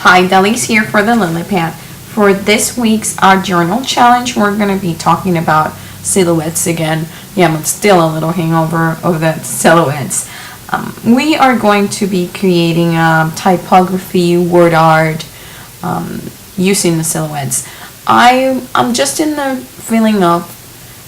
Hi, Deli's here for the Lily Pad. For this week's Art Journal Challenge, we're going to be talking about silhouettes again. Yeah, I'm still a little hangover of the silhouettes. We are going to be creating typography, word art, using the silhouettes. I'm just in the feeling of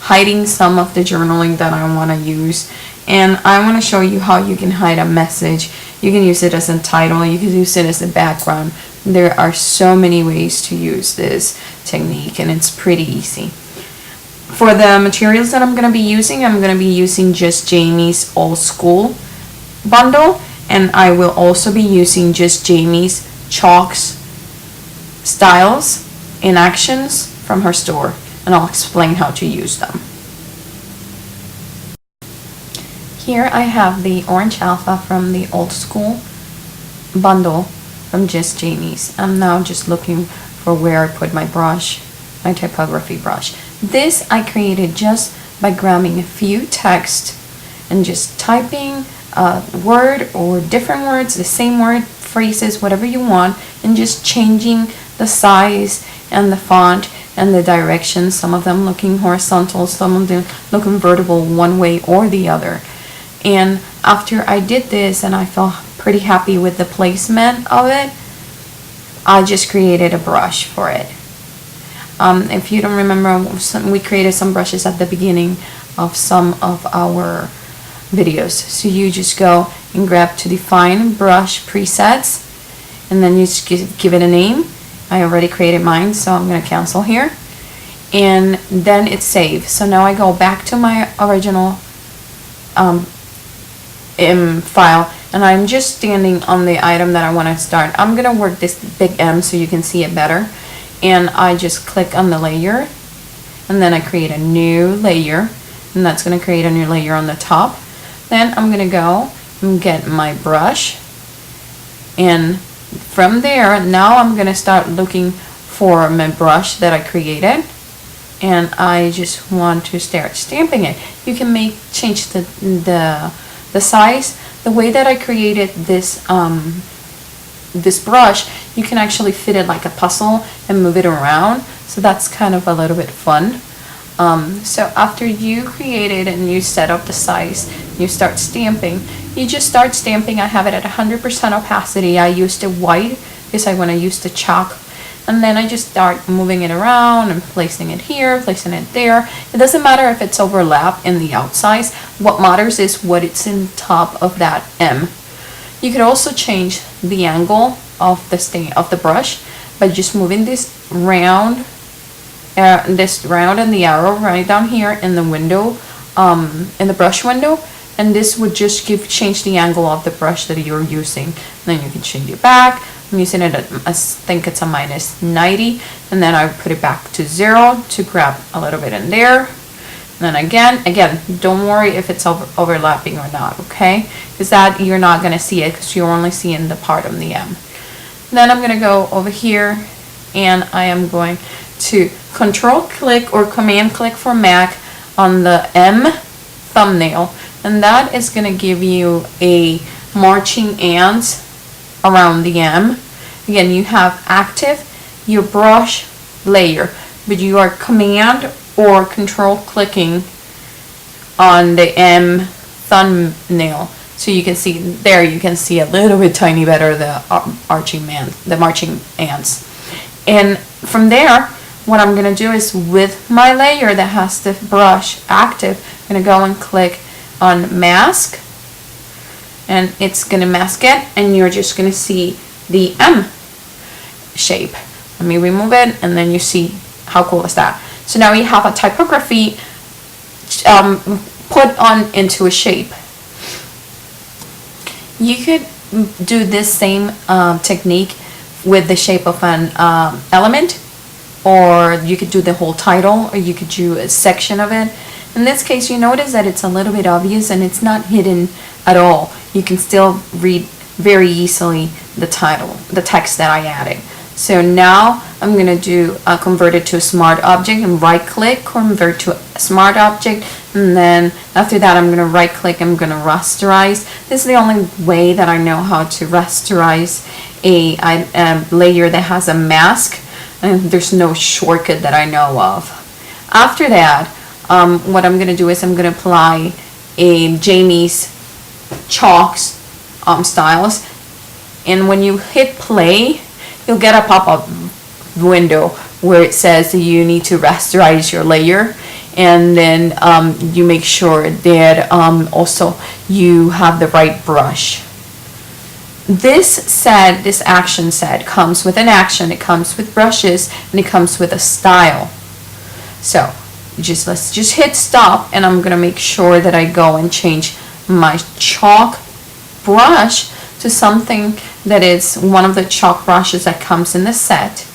hiding some of the journaling that I want to use, and I want to show you how you can hide a message. You can use it as a title, you can use it as a background. There are so many ways to use this technique, and it's pretty easy. For the materials that I'm going to be using Just Jamie's Old School bundle, and I will also be using Just Jamie's chalks, styles, and actions from her store, and I'll explain how to use them. Here I have the orange alpha from the Old School bundle from Just Jamie's. I'm now just looking for where I put my brush, my typography brush. This I created just by grabbing a few text and just typing a word or different words, the same word, phrases, whatever you want, and just changing the size and the font and the direction. Some of them looking horizontal, some of them looking vertical one way or the other. And after I did this and I felt pretty happy with the placement of it, I just created a brush for it. If you don't remember, we created some brushes at the beginning of some of our videos. So you just go and grab to define brush presets, and then you just give it a name. I already created mine, so I'm going to cancel here. And then it's saved. So now I go back to my original file, and I'm just standing on the item that I want to start. I'm going to work this big M so you can see it better. And I just click on the layer, and then I create a new layer, and that's going to create a new layer on the top. Then I'm going to go and get my brush, and from there now I'm going to start looking for my brush that I created, and I just want to start stamping it. You can change the size. The way that I created this this brush, you can actually fit it like a puzzle and move it around, so that's kind of a little bit fun. So after you create it and you set up the size, you start stamping. You just start stamping. I have it at 100% opacity. I used it white because I want to use the chalk. And then I just start moving it around and placing it here, placing it there. It doesn't matter if it's overlap in the outside. What matters is what it's in top of that M. You could also change the angle of the brush by just moving this round and the arrow right down here in the window, in the brush window, and this would just change the angle of the brush that you're using. And then you can change it back. I'm using it at, I think it's a -90, and then I put it back to 0 to grab a little bit in there. And then again, don't worry if it's overlapping or not, okay? Because that you're not going to see it because you're only seeing the part of the M. Then I'm going to go over here, and I am going to Control click or Command click for Mac on the M thumbnail, and that is going to give you a marching ants around the M. Again, you have active your brush layer, but you are Command or Control clicking on the M thumbnail, so you can see there. You can see a little bit tiny better the marching ants. And from there, what I'm gonna do is with my layer that has the brush active, I'm gonna go and click on Mask, and it's gonna mask it, and you're just gonna see the M shape. Let me remove it, and then you see how cool is that. So now you have a typography put on into a shape. You could do this same technique with the shape of an element, or you could do the whole title, or you could do a section of it. In this case, you notice that it's a little bit obvious and it's not hidden at all. You can still read very easily the title, the text that I added. So now I'm going to convert it to a smart object, and right click, convert to a smart object, and then after that I'm going to right click, I'm going to rasterize. This is the only way that I know how to rasterize a layer that has a mask, and there's no shortcut that I know of. After that, what I'm going to do is I'm going to apply a Jamie's chalks styles, and when you hit play, you'll get a pop-up window where it says that you need to rasterize your layer, and then you make sure that also you have the right brush. This action set comes with an action, it comes with brushes, and it comes with a style. So let's just hit stop, and I'm gonna make sure that I go and change my chalk brush to something that is one of the chalk brushes that comes in the set.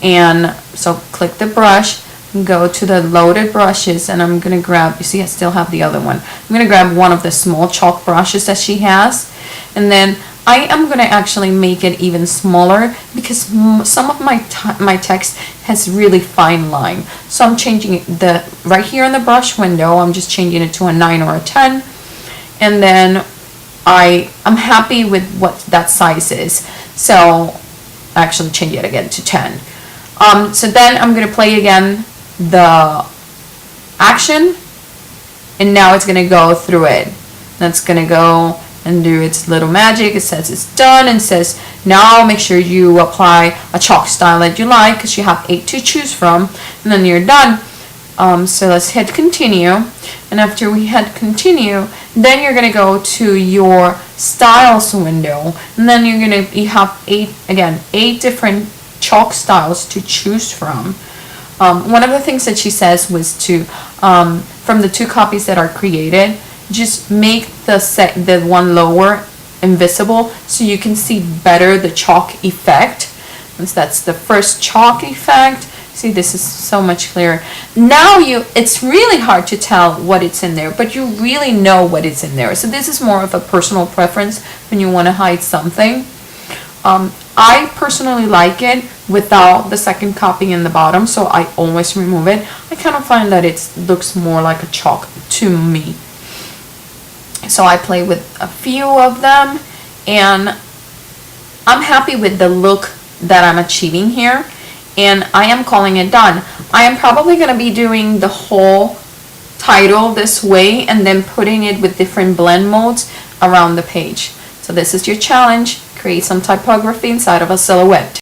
And so click the brush, go to the loaded brushes, and I'm gonna grab, you see I still have the other one, I'm gonna grab one of the small chalk brushes that she has, and then I am gonna actually make it even smaller because some of my text has really fine line. So I'm changing it right here in the brush window, I'm just changing it to a 9 or a 10, and then I'm happy with what that size is, so I actually change it again to 10. So then I'm gonna play again the action, and now it's gonna go through it. That's gonna go and do its little magic. It says it's done, and says now make sure you apply a chalk style that you like, because you have 8 to choose from, and then you're done. So let's hit continue, and after we hit continue, then you're gonna go to your styles window, and then you have 8 different chalk styles to choose from. One of the things that she says was to from the 2 copies that are created, just make the one lower invisible so you can see better the chalk effect. And so that's the first chalk effect. See, this is so much clearer. Now it's really hard to tell what it's in there, but you really know what is in there. So this is more of a personal preference when you want to hide something. I personally like it without the second copy in the bottom, so I always remove it. I kind of find that it looks more like a chalk to me. So I play with a few of them, and I'm happy with the look that I'm achieving here, and I am calling it done. I am probably going to be doing the whole title this way and then putting it with different blend modes around the page. So this is your challenge. Create some typography inside of a silhouette.